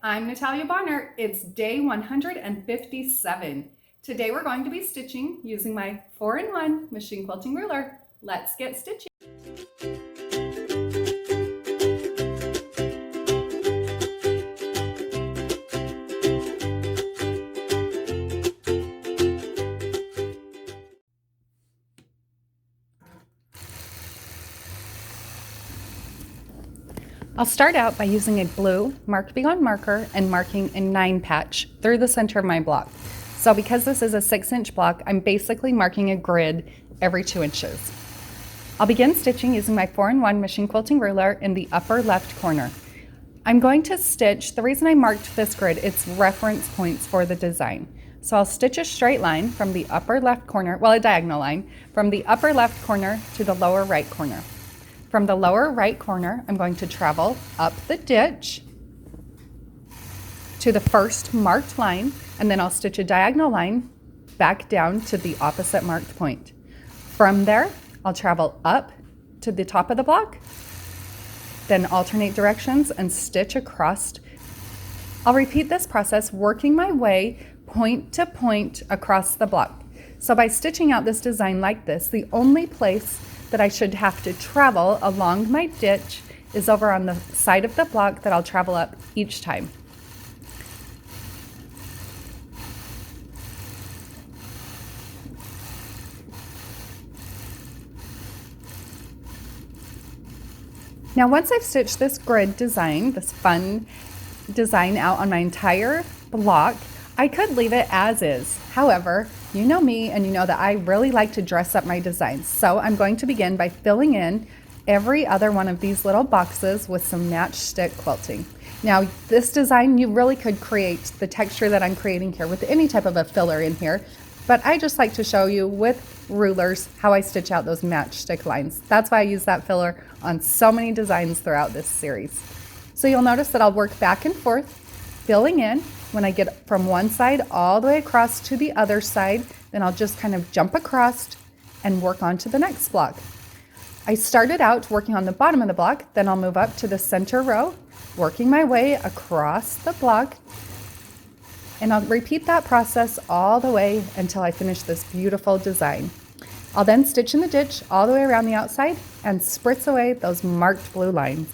I'm Natlaia Bonner. It's day 157. Today we're going to be stitching using my 4-in-1 machine quilting ruler. Let's get stitching. I'll start out by using a blue Mark Beyond marker and marking a 9 patch through the center of my block. So because this is a 6-inch block, I'm basically marking a grid every 2 inches. I'll begin stitching using my 4-in-1 machine quilting ruler in the upper left corner. I'm going to stitch, the reason I marked this grid, it's reference points for the design. So I'll stitch a straight line from the upper left corner, well, a diagonal line, from the upper left corner to the lower right corner. From the lower right corner, I'm going to travel up the ditch to the first marked line, and then I'll stitch a diagonal line back down to the opposite marked point. From there, I'll travel up to the top of the block, then alternate directions and stitch across. I'll repeat this process, working my way point to point across the block. So by stitching out this design like this, the only place that I should have to travel along my ditch is over on the side of the block that I'll travel up each time. Now once I've stitched this grid design, this fun design out on my entire block, I could leave it as is. However, you know me and you know that I really like to dress up my designs. So I'm going to begin by filling in every other one of these little boxes with some matchstick quilting. Now this design, you really could create the texture that I'm creating here with any type of a filler in here, but I just like to show you with rulers how I stitch out those matchstick lines. That's why I use that filler on so many designs throughout this series. So you'll notice that I'll work back and forth, filling in. When I get from one side all the way across to the other side, then I'll just kind of jump across and work on to the next block. I started out working on the bottom of the block, then I'll move up to the center row, working my way across the block, and I'll repeat that process all the way until I finish this beautiful design. I'll then stitch in the ditch all the way around the outside and spritz away those marked blue lines.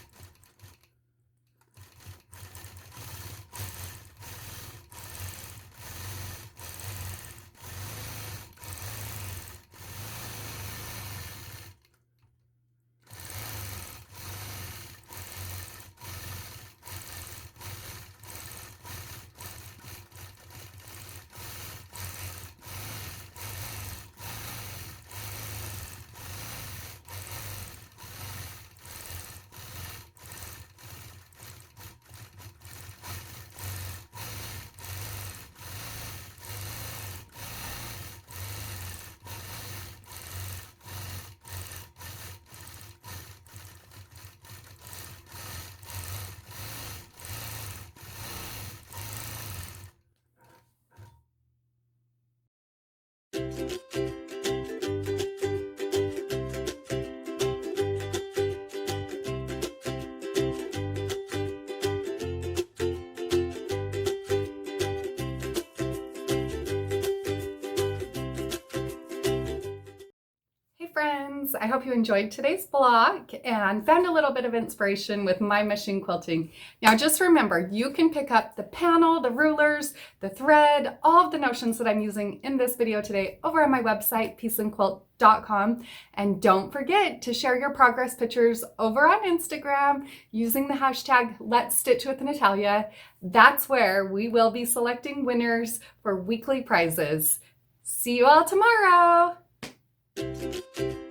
Friends, I hope you enjoyed today's block and found a little bit of inspiration with my machine quilting. Now just remember, you can pick up the panel, the rulers, the thread, all of the notions that I'm using in this video today over on my website, peaceandquilt.com. And don't forget to share your progress pictures over on Instagram using the hashtag Let's Stitch with Natlaia. That's where we will be selecting winners for weekly prizes. See you all tomorrow. Thank you.